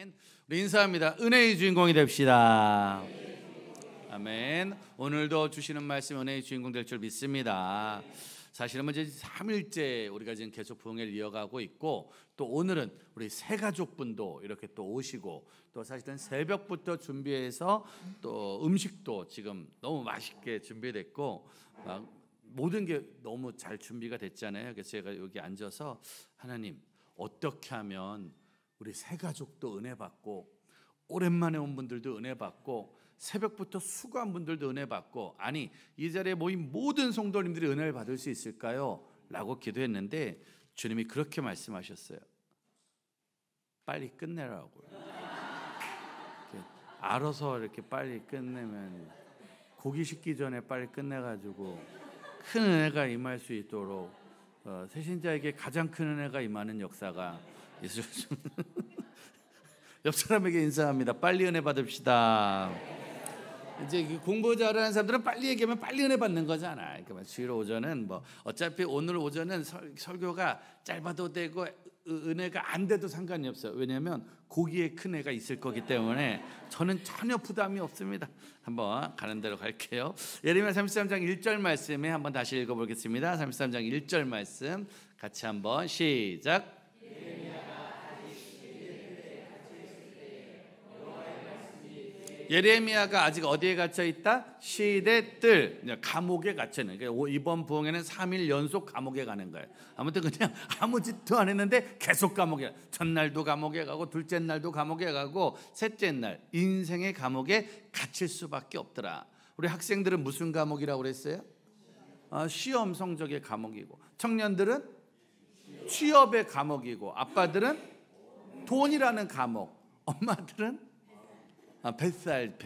아멘. 우리 인사합니다. 은혜의 주인공이 됩시다. 아멘. 오늘도 주시는 말씀 은혜의 주인공 될 줄 믿습니다. 사실은 이제 3일째 우리가 지금 계속 부흥회를 이어가고 있고, 또 오늘은 우리 새 가족분도 이렇게 또 오시고, 또 사실은 새벽부터 준비해서 또 음식도 지금 너무 맛있게 준비됐고, 막 모든 게 너무 잘 준비가 됐잖아요. 그래서 제가 여기 앉아서 하나님, 어떻게 하면 우리 새 가족도 은혜 받고, 오랜만에 온 분들도 은혜 받고, 새벽부터 수고한 분들도 은혜 받고, 아니 이 자리에 모인 모든 성도님들이 은혜를 받을 수 있을까요? 라고 기도했는데 주님이 그렇게 말씀하셨어요. 빨리 끝내라고요. 알아서 이렇게 빨리 끝내면, 고기 식기 전에 빨리 끝내가지고 큰 은혜가 임할 수 있도록 새신자에게 가장 큰 은혜가 임하는 역사가 있을 수 옆 사람에게 인사합니다. 빨리 은혜 받읍시다. 이제 공부 잘하는 사람들은 빨리 얘기하면 빨리 은혜 받는 거잖아. 그러니까 주일 오전은 뭐 어차피 오늘 오전은 설교가 짧아도 되고 은혜가 안 돼도 상관이 없어요. 왜냐하면 거기에 큰 은혜가 있을 거기 때문에 저는 전혀 부담이 없습니다. 한번 가는 대로 갈게요. 예레미야 33장 1절 말씀에 한번 다시 읽어보겠습니다. 33장 1절 말씀 같이 한번 시작. 예레미야가 아직 어디에 갇혀 있다? 시대 뜰, 감옥에 갇혀 있는. 그러니까 이번 부흥회는 3일 연속 감옥에 가는 거예요. 아무튼 그냥 아무 짓도 안 했는데 계속 감옥에, 첫날도 감옥에 가고, 둘째 날도 감옥에 가고, 셋째 날 인생의 감옥에 갇힐 수밖에 없더라. 우리 학생들은 무슨 감옥이라고 그랬어요? 시험 성적의 감옥이고, 청년들은 취업의 감옥이고, 아빠들은 돈이라는 감옥, 엄마들은 뱃살,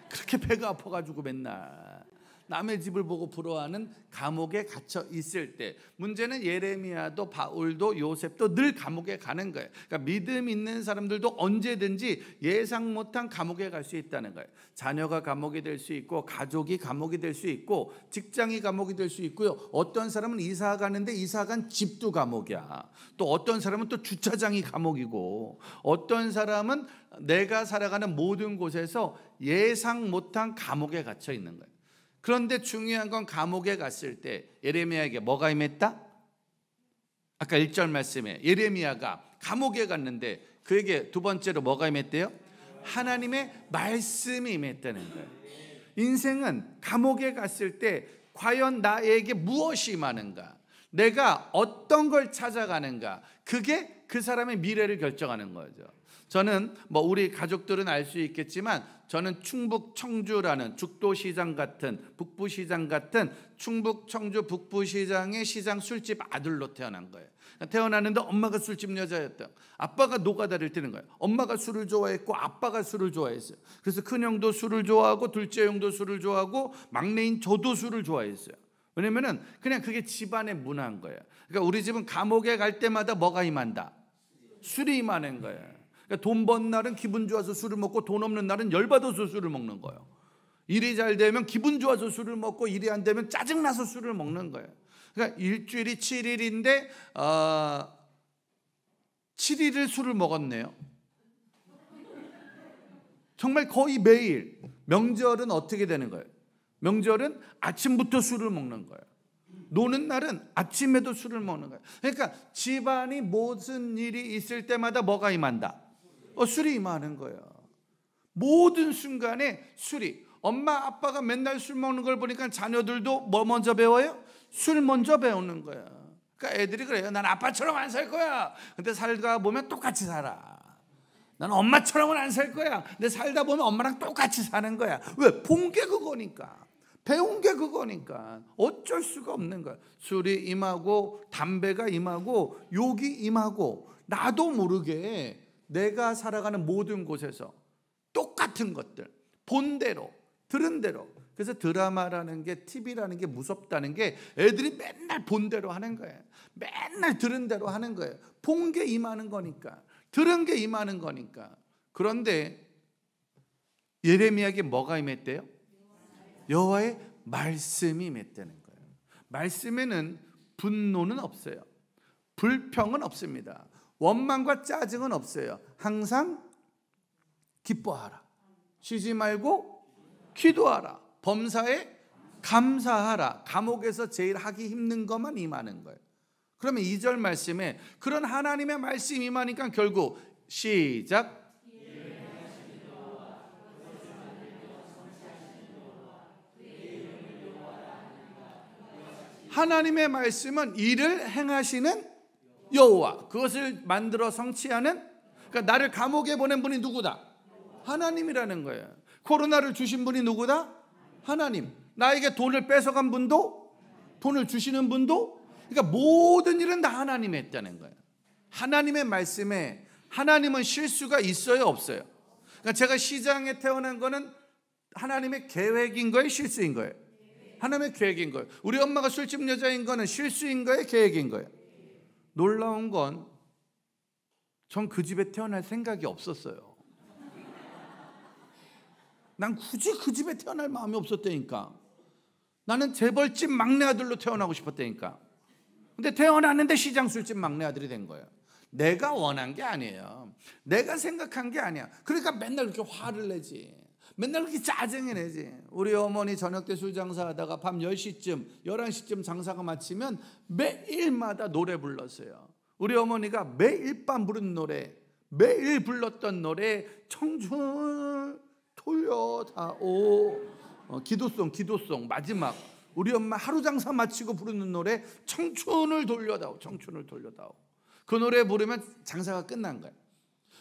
그렇게 배가 아파가지고 맨날 남의 집을 보고 부러워하는 감옥에 갇혀 있을 때, 문제는 예레미야도 바울도 요셉도 늘 감옥에 가는 거예요. 그러니까 믿음 있는 사람들도 언제든지 예상 못한 감옥에 갈 수 있다는 거예요. 자녀가 감옥이 될 수 있고, 가족이 감옥이 될 수 있고, 직장이 감옥이 될 수 있고요. 어떤 사람은 이사 가는데 이사 간 집도 감옥이야. 또 어떤 사람은 또 주차장이 감옥이고, 어떤 사람은 내가 살아가는 모든 곳에서 예상 못한 감옥에 갇혀 있는 거예요. 그런데 중요한 건 감옥에 갔을 때 예레미야에게 뭐가 임했다? 아까 1절 말씀에 예레미야가 감옥에 갔는데 그에게 두 번째로 뭐가 임했대요? 하나님의 말씀이 임했다는 거예요. 인생은 감옥에 갔을 때 과연 나에게 무엇이 임하는가, 내가 어떤 걸 찾아가는가, 그게 그 사람의 미래를 결정하는 거죠. 저는 우리 가족들은 알 수 있겠지만, 저는 충북 청주라는 죽도시장 같은, 북부시장 같은 충북 청주 북부시장의 시장 술집 아들로 태어난 거예요. 태어났는데 엄마가 술집 여자였다. 아빠가 노가다를 뛰는 거예요. 엄마가 술을 좋아했고 아빠가 술을 좋아했어요. 그래서 큰형도 술을 좋아하고, 둘째 형도 술을 좋아하고, 막내인 저도 술을 좋아했어요. 왜냐면은 그냥 그게 집안의 문화인 거예요. 그러니까 우리 집은 감옥에 갈 때마다 뭐가 임한다? 술이 임하는 거예요. 그러니까 돈 번 날은 기분 좋아서 술을 먹고, 돈 없는 날은 열받아서 술을 먹는 거예요. 일이 잘 되면 기분 좋아서 술을 먹고, 일이 안 되면 짜증나서 술을 먹는 거예요. 그러니까 일주일이 7일인데 7일을 술을 먹었네요. 정말 거의 매일. 명절은 어떻게 되는 거예요? 명절은 아침부터 술을 먹는 거예요. 노는 날은 아침에도 술을 먹는 거예요. 그러니까 집안이 무슨 일이 있을 때마다 뭐가 임한다? 술이 임하는 거예요. 모든 순간에 술이. 엄마 아빠가 맨날 술 먹는 걸 보니까 자녀들도 뭐 먼저 배워요? 술 먼저 배우는 거야. 그러니까 애들이 그래요. 난 아빠처럼 안 살 거야. 근데 살다 보면 똑같이 살아. 난 엄마처럼은 안 살 거야. 근데 살다 보면 엄마랑 똑같이 사는 거야. 왜? 본 게 그거니까. 배운 게 그거니까. 어쩔 수가 없는 거야. 술이 임하고, 담배가 임하고, 욕이 임하고, 나도 모르게 내가 살아가는 모든 곳에서 똑같은 것들, 본 대로, 들은 대로. 그래서 드라마라는 게, TV라는 게 무섭다는 게, 애들이 맨날 본 대로 하는 거예요. 맨날 들은 대로 하는 거예요. 본 게 임하는 거니까, 들은 게 임하는 거니까. 그런데 예레미야에게 뭐가 임했대요? 여호와의 말씀이 임했다는 거예요. 말씀에는 분노는 없어요. 불평은 없습니다. 원망과 짜증은 없어요. 항상 기뻐하라. 쉬지 말고 기도하라. 범사에 감사하라. 감옥에서 제일 하기 힘든 것만 임하는 거예요. 그러면 2절 말씀에 그런 하나님의 말씀이 임하니까 결국 시작. 하나님의 말씀은 일을 행하시는 여호와, 그것을 만들어 성취하는, 그러니까 나를 감옥에 보낸 분이 누구다? 하나님이라는 거예요. 코로나를 주신 분이 누구다? 하나님. 나에게 돈을 뺏어간 분도, 돈을 주시는 분도, 그러니까 모든 일은 다 하나님이 했다는 거예요. 하나님의 말씀에 하나님은 실수가 있어요, 없어요? 그러니까 제가 시장에 태어난 거는 하나님의 계획인 거예요, 실수인 거예요? 하나님의 계획인 거예요. 우리 엄마가 술집 여자인 거는 실수인 거예요, 계획인 거예요? 놀라운 건 전 그 집에 태어날 생각이 없었어요. 난 굳이 그 집에 태어날 마음이 없었다니까. 나는 재벌집 막내 아들로 태어나고 싶었다니까. 근데 태어났는데 시장 술집 막내 아들이 된 거예요. 내가 원한 게 아니에요. 내가 생각한 게 아니야. 그러니까 맨날 그렇게 화를 내지. 맨날 그렇게 짜증이 내지. 우리 어머니 저녁 때 술 장사하다가 밤 10시쯤 11시쯤 장사가 마치면 매일마다 노래 불렀어요. 우리 어머니가 매일 밤 부른 노래, 매일 불렀던 노래, 청춘 돌려다오. 기도송 마지막 우리 엄마 하루 장사 마치고 부르는 노래, 청춘을 돌려다오. 청춘을 돌려다오. 그 노래 부르면 장사가 끝난 거예요.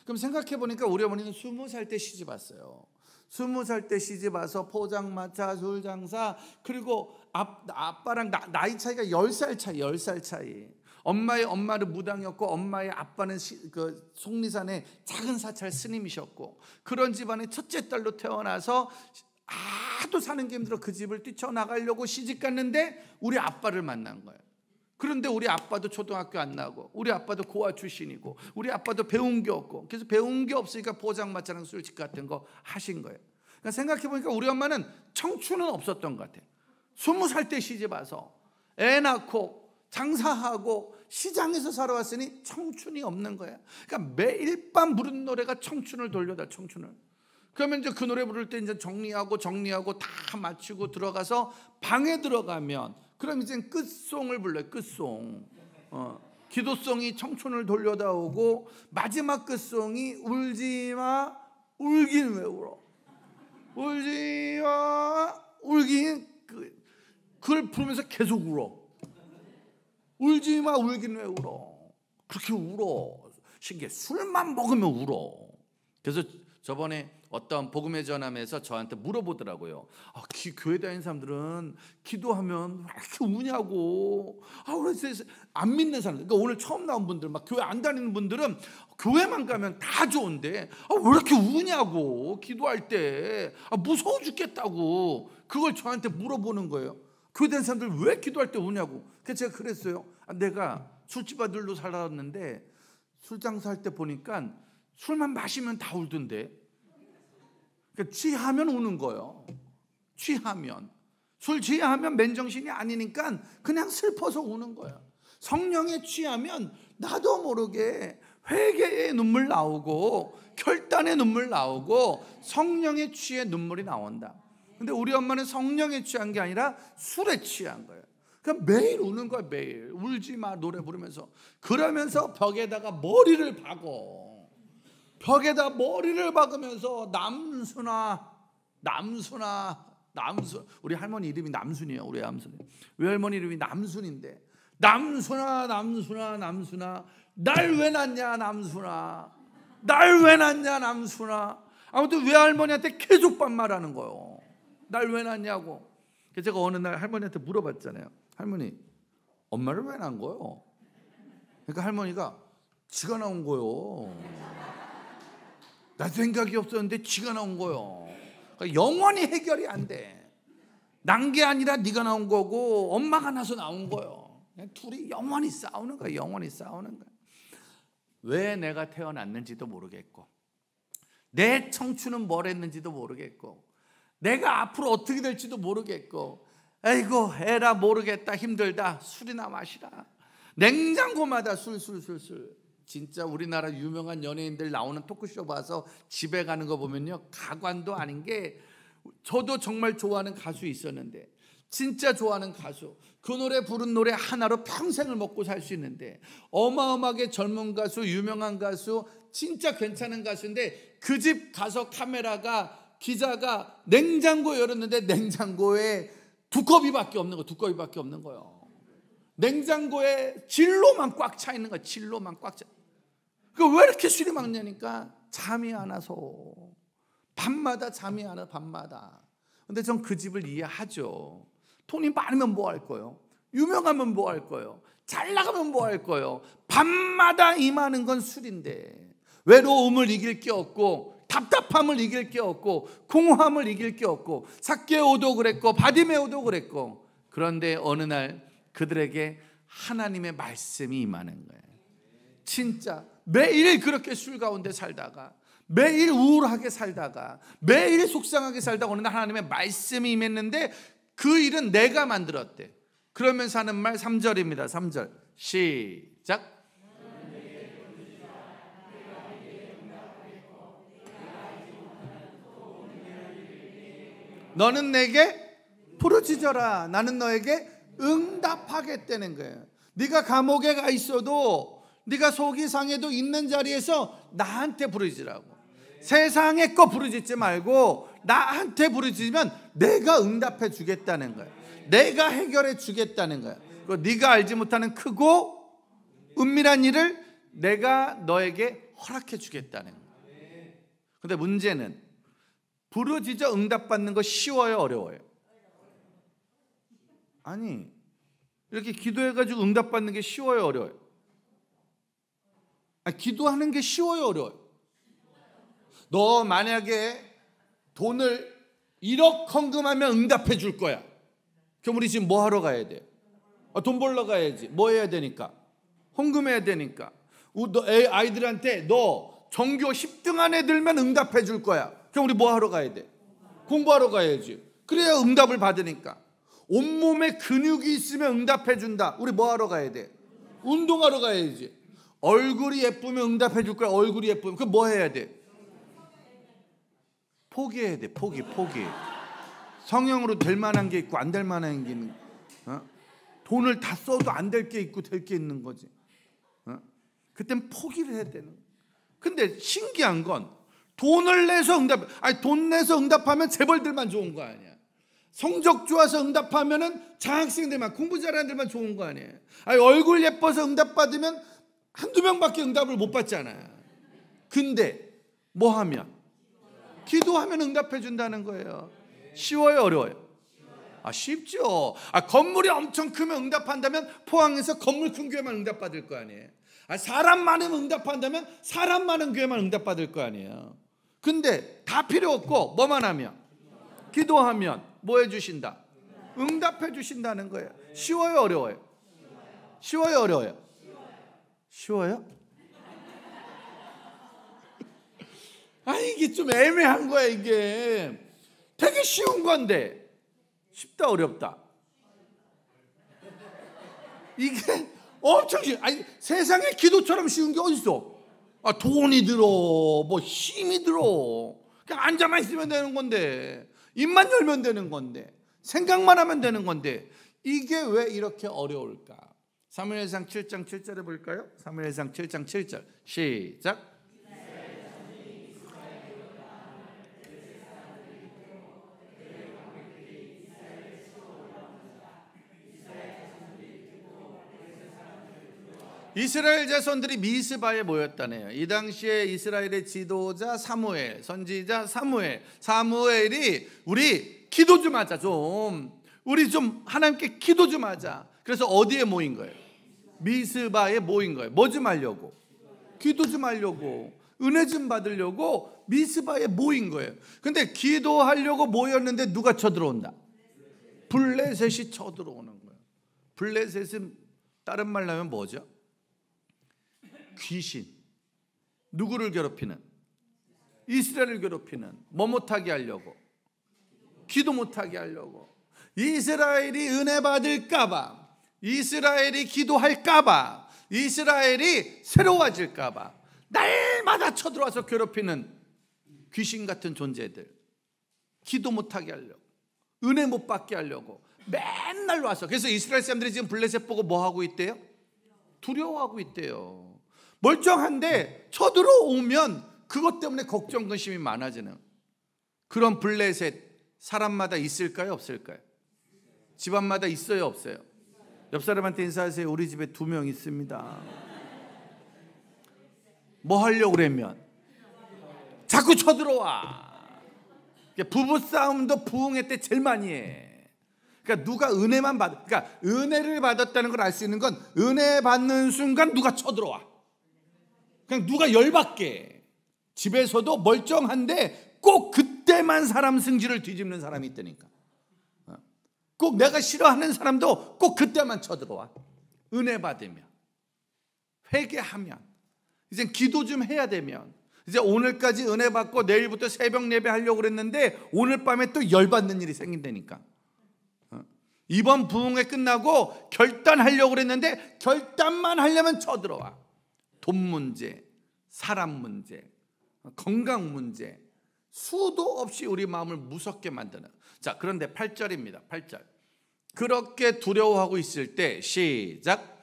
그럼 생각해 보니까 우리 어머니는 20살 때 시집 왔어요. 20살 때 시집 와서 포장마차, 술장사, 그리고 아빠랑 나이 차이가 10살 차이. 엄마는 무당이었고 엄마의 아빠는 그 속리산의 작은 사찰 스님이셨고, 그런 집안의 첫째 딸로 태어나서 하도 사는 게 힘들어 그 집을 뛰쳐나가려고 시집 갔는데 우리 아빠를 만난 거예요. 그런데 우리 아빠도 초등학교 안 나고, 우리 아빠도 고아 출신이고, 우리 아빠도 배운 게 없고, 그래서 배운 게 없으니까 포장마차랑 술집 같은 거 하신 거예요. 그러니까 생각해보니까 우리 엄마는 청춘은 없었던 것 같아요. 20살 때 시집 와서 애 낳고 장사하고 시장에서 살아왔으니 청춘이 없는 거예요. 그러니까 매일 밤 부른 노래가 청춘을 돌려다, 청춘을. 그러면 이제 그 노래 부를 때 이제 정리하고 다 마치고 들어가서 방에 들어가면 그럼 이제 끝송을 불러요. 끝송. 기도송이 청춘을 돌려다 오고, 마지막 끝송이 울지마 울긴 왜 울어. 울지마 울긴, 그걸 부르면서 계속 울어. 울지마 울긴 왜 울어. 그렇게 울어. 신기해. 술만 먹으면 울어. 그래서 저번에 어떤 복음의 전함에서 저한테 물어보더라고요. 교회 다니는 사람들은 기도하면 왜 이렇게 우냐고. 그래서 안 믿는 사람들, 그러니까 오늘 처음 나온 분들, 막 교회 안 다니는 분들은 교회만 가면 다 좋은데 왜 이렇게 우냐고. 기도할 때 무서워 죽겠다고. 그걸 저한테 물어보는 거예요. 교회 다니는 사람들 왜 기도할 때 우냐고. 그래서 제가 그랬어요. 내가 술집 아들로 살았는데 술 장사할 때 보니까 술만 마시면 다 울던데. 그러니까 취하면 우는 거예요. 취하면. 술 취하면 맨정신이 아니니까 그냥 슬퍼서 우는 거예요. 성령에 취하면 나도 모르게 회개의 눈물 나오고 결단의 눈물 나오고 성령에 취해 눈물이 나온다. 근데 우리 엄마는 성령에 취한 게 아니라 술에 취한 거예요. 그러니까 매일 우는 거야. 매일 울지 마 노래 부르면서. 그러면서 벽에다가 머리를 박어. 벽에다 머리를 박으면서 남순아. 우리 할머니 이름이 남순이에요. 우리 외할머니 이름이 남순인데, 남순아 날 왜 낳냐 남순아. 날 왜 낳냐 남순아. 아무튼 외할머니한테 계속 반말하는 거예요. 날 왜 낳냐고. 그래서 제가 어느 날 할머니한테 물어봤잖아요. 할머니, 엄마를 왜 낳은 거예요? 그러니까 할머니가 지가 나온 거예요. 나 생각이 없었는데 지가 나온 거예요. 그러니까 영원히 해결이 안 돼. 난 게 아니라 네가 나온 거고 엄마가 나서 나온 거예요. 둘이 영원히 싸우는 거야. 영원히 싸우는 거야. 왜 내가 태어났는지도 모르겠고, 내 청춘은 뭘 했는지도 모르겠고, 내가 앞으로 어떻게 될지도 모르겠고, 아이고 에라 모르겠다 힘들다 술이나 마시라. 냉장고마다 술. 진짜 우리나라 유명한 연예인들 나오는 토크쇼 봐서 집에 가는 거 보면요, 가관도 아닌 게, 저도 정말 좋아하는 가수 있었는데, 진짜 좋아하는 가수, 그 노래 부른 노래 하나로 평생을 먹고 살 수 있는데, 어마어마하게 젊은 가수, 유명한 가수, 진짜 괜찮은 가수인데, 그 집 가서 기자가 냉장고 열었는데 냉장고에 두꺼비밖에 없는 거예요. 냉장고에 진로만 꽉 차 있는 거야. 진로만 꽉 차. 왜 이렇게 술이 많냐니까, 잠이 안 와서. 밤마다 잠이 안 와, 밤마다. 근데 전 그 집을 이해하죠. 돈이 많으면 뭐 할 거예요? 유명하면 뭐 할 거예요? 잘 나가면 뭐 할 거예요? 밤마다 임하는 건 술인데, 외로움을 이길 게 없고, 답답함을 이길 게 없고, 공허함을 이길 게 없고, 삭개오도 그랬고, 바디메오도 그랬고, 그런데 어느 날 그들에게 하나님의 말씀이 임하는 거예요. 진짜 매일 그렇게 술 가운데 살다가, 매일 우울하게 살다가, 매일 속상하게 살다가 어느 날 하나님의 말씀이 임했는데, 그 일은 내가 만들었대. 그러면서 하는 말 3절입니다. 3절 시작. 너는 내게 부르짖어라. 나는 너에게 응답하겠다는 거예요. 네가 감옥에 가 있어도, 네가 속이 상해도 있는 자리에서 나한테 부르짖으라고. 세상에 거 부르짖지 말고 나한테 부르짖으면 내가 응답해 주겠다는 거예요. 내가 해결해 주겠다는 거예요. 네가 알지 못하는 크고 은밀한 일을 내가 너에게 허락해 주겠다는 거예요. 근데 문제는 부르짖어 응답받는 거 쉬워요, 어려워요? 아니, 이렇게 기도해가지고 응답받는 게 쉬워요, 어려워요? 기도하는 게 쉬워요, 어려워요? 너 만약에 돈을 1억 헌금하면 응답해 줄 거야. 그럼 우리 지금 뭐 하러 가야 돼? 돈 벌러 가야지. 뭐 해야 되니까? 헌금해야 되니까. 아이들한테 너 전교 10등 안에 들면 응답해 줄 거야. 그럼 우리 뭐 하러 가야 돼? 공부하러 가야지. 그래야 응답을 받으니까. 온몸에 근육이 있으면 응답해 준다. 우리 뭐 하러 가야 돼? 운동하러 가야지. 얼굴이 예쁘면 응답해 줄 거야. 얼굴이 예쁘면. 그럼 뭐 해야 돼? 포기해야 돼. 포기. 성형으로 될 만한 게 있고 안 될 만한 게 있는. 돈을 다 써도 안 될 게 있고 될 게 있는 거지. 그땐 포기를 해야 되는 거야. 근데 신기한 건 돈을 내서 돈 내서 응답하면 재벌들만 좋은 거 아니야. 성적 좋아서 응답하면은 장학생들만, 공부 잘하는 애들만 좋은 거 아니에요. 얼굴 예뻐서 응답받으면 한두 명밖에 응답을 못 받잖아요. 근데 뭐 하면? 기도하면 응답해 준다는 거예요. 쉬워요, 어려워요? 쉽죠. 건물이 엄청 크면 응답한다면 포항에서 건물 큰 교회만 응답받을 거 아니에요. 사람 많으면 응답한다면 사람 많은 교회만 응답받을 거 아니에요. 근데 다 필요 없고 뭐만 하면? 기도하면 뭐 해주신다? 응답해 주신다는 거예요. 쉬워요, 어려워요? 쉬워요, 어려워요? 쉬워요? 이게 좀 애매한 거야. 이게 되게 쉬운 건데 쉽다, 어렵다? 이게 엄청 쉬워. 세상에 기도처럼 쉬운 게 어딨어? 돈이 들어, 뭐 힘이 들어. 그냥 앉아만 있으면 되는 건데, 입만 열면 되는 건데, 생각만 하면 되는 건데, 이게 왜 이렇게 어려울까? 사무엘상 7장 7절에 볼까요? 사무엘상 7장 7절 시작. 이스라엘 자손들이 미스바에 모였다네요. 이 당시에 이스라엘의 지도자 사무엘, 선지자 사무엘이 우리 기도 좀 하자, 우리 좀 하나님께 기도 좀 하자. 그래서 어디에 모인 거예요? 미스바에 모인 거예요. 뭐 좀 하려고? 기도 좀 하려고, 은혜 좀 받으려고 미스바에 모인 거예요. 근데 기도하려고 모였는데 누가 쳐들어온다? 블레셋이 쳐들어오는 거예요. 블레셋은 다른 말로 하면 뭐죠? 귀신. 누구를 괴롭히는? 이스라엘을 괴롭히는. 뭐 못하게 하려고? 기도 못하게 하려고. 이스라엘이 은혜 받을까봐, 이스라엘이 기도할까봐 이스라엘이 새로워질까 봐 날마다 쳐들어와서 괴롭히는 귀신 같은 존재들, 기도 못하게 하려고, 은혜 못 받게 하려고 맨날 와서. 그래서 이스라엘 사람들이 지금 블레셋 보고 뭐 하고 있대요? 두려워하고 있대요. 멀쩡한데 쳐들어오면 그것 때문에 걱정 근심이 많아지는 그런 블레셋 사람마다 있을까요, 없을까요? 집안마다 있어요, 없어요? 옆 사람한테 인사하세요. 우리 집에 2명 있습니다. 뭐 하려고 그러면 자꾸 쳐들어와. 부부싸움도 부흥회 때 제일 많이 해. 그러니까 누가 은혜만 그러니까 은혜를 받았다는 걸 알 수 있는 건 은혜 받는 순간 누가 쳐들어와. 그냥 누가 열받게. 집에서도 멀쩡한데 꼭 그때만 사람 승질을 뒤집는 사람이 있다니까. 꼭 내가 싫어하는 사람도 꼭 그때만 쳐들어와. 은혜 받으면, 회개하면, 이제 기도 좀 해야 되면, 이제 오늘까지 은혜 받고 내일부터 새벽 예배 하려고 그랬는데 오늘 밤에 또 열받는 일이 생긴다니까. 이번 부흥회 끝나고 결단하려고 그랬는데 결단만 하려면 쳐들어와. 돈 문제, 사람 문제, 건강 문제, 수도 없이 우리 마음을 무섭게 만드는. 자, 그런데 8절입니다. 8절. 그렇게 두려워하고 있을 때 시작.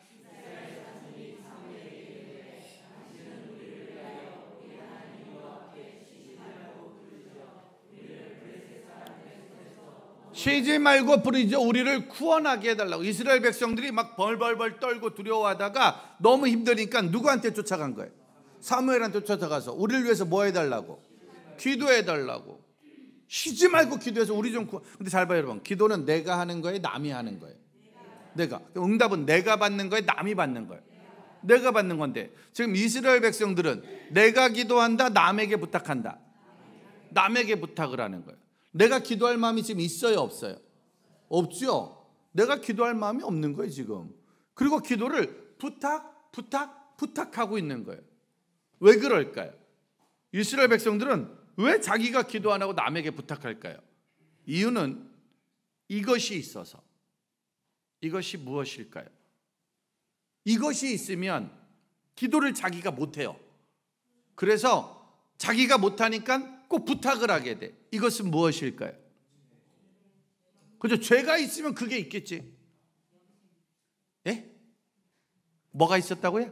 쉬지 말고 부르짖어 우리를 구원하게 해달라고. 이스라엘 백성들이 막 벌벌벌 떨고 두려워하다가 너무 힘드니까 누구한테 쫓아간 거예요? 사무엘한테 쫓아가서 우리를 위해서 뭐 해달라고? 기도해달라고. 쉬지 말고 기도해서 우리 좀 구원. 근데 잘 봐요 여러분, 기도는 내가 하는 거예요, 남이 하는 거예요? 내가. 응답은 내가 받는 거예요, 남이 받는 거예요? 내가 받는 건데, 지금 이스라엘 백성들은 내가 기도한다, 남에게 부탁한다. 남에게 부탁을 하는 거예요. 내가 기도할 마음이 지금 있어요, 없어요? 없죠. 내가 기도할 마음이 없는 거예요 지금. 그리고 기도를 부탁하고 있는 거예요. 왜 그럴까요? 이스라엘 백성들은 왜 자기가 기도 안 하고 남에게 부탁할까요? 이유는 이것이 있어서. 이것이 무엇일까요? 이것이 있으면 기도를 자기가 못해요. 그래서 자기가 못하니까 꼭 부탁을 하게 돼. 이것은 무엇일까요? 그죠? 죄가 있으면 그게 있겠지. 예? 뭐가 있었다고요?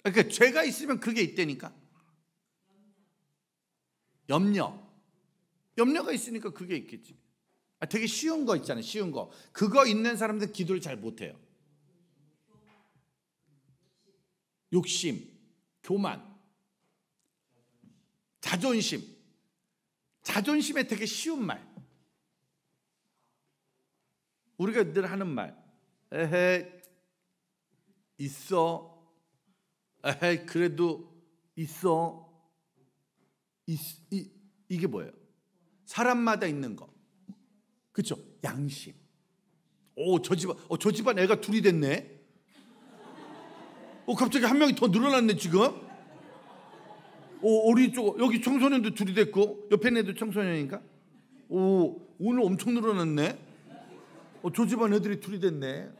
그러니까 죄가 있으면 그게 있다니까. 염려가 있으니까 그게 있겠지. 되게 쉬운 거 있잖아요. 쉬운 거. 그거 있는 사람들은 기도를 잘 못해요. 욕심, 교만, 자존심. 자존심에 되게 쉬운 말. 우리가 늘 하는 말. 에헤, 있어. 에헤, 그래도 있어. 이게 뭐예요? 사람마다 있는 거. 그렇죠? 양심. 저 집안 애가 둘이 됐네. 갑자기 한 명이 더 늘어났네 지금. 우리 쪽 여기 청소년도 둘이 됐고 옆에 애도 청소년이니까. 오늘 엄청 늘어났네. 저 집안 애들이 둘이 됐네.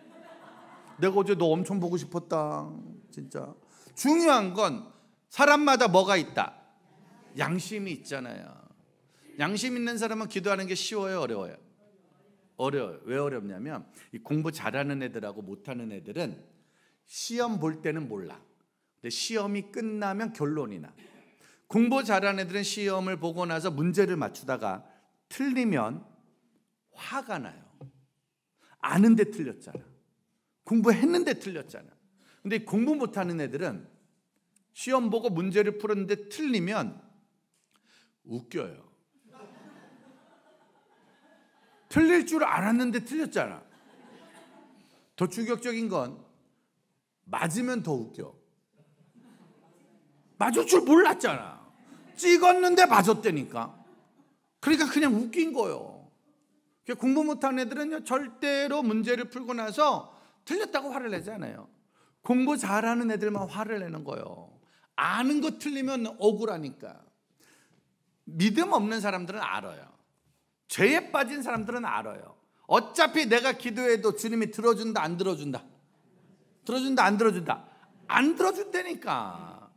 내가 어제 너 엄청 보고 싶었다. 진짜. 중요한 건 사람마다 뭐가 있다? 양심이 있잖아요. 양심 있는 사람은 기도하는 게 쉬워요, 어려워요? 어려워요. 왜 어렵냐면 이 공부 잘하는 애들하고 못하는 애들은 시험 볼 때는 몰라. 근데 시험이 끝나면 결론이 나. 공부 잘하는 애들은 시험을 보고 나서 문제를 맞추다가 틀리면 화가 나요. 아는데 틀렸잖아. 공부했는데 틀렸잖아. 근데 공부 못하는 애들은 시험 보고 문제를 풀었는데 틀리면 웃겨요. 틀릴 줄 알았는데 틀렸잖아. 더 충격적인 건 맞으면 더 웃겨. 맞을 줄 몰랐잖아. 찍었는데 맞았다니까. 그러니까 그냥 웃긴 거예요. 공부 못하는 애들은요, 절대로 문제를 풀고 나서 틀렸다고 화를 내지 않아요. 공부 잘하는 애들만 화를 내는 거예요. 아는 거 틀리면 억울하니까. 믿음 없는 사람들은 알아요. 죄에 빠진 사람들은 알아요. 어차피 내가 기도해도 주님이 들어준다 안 들어준다? 들어준다 안 들어준다? 안 들어준다니까.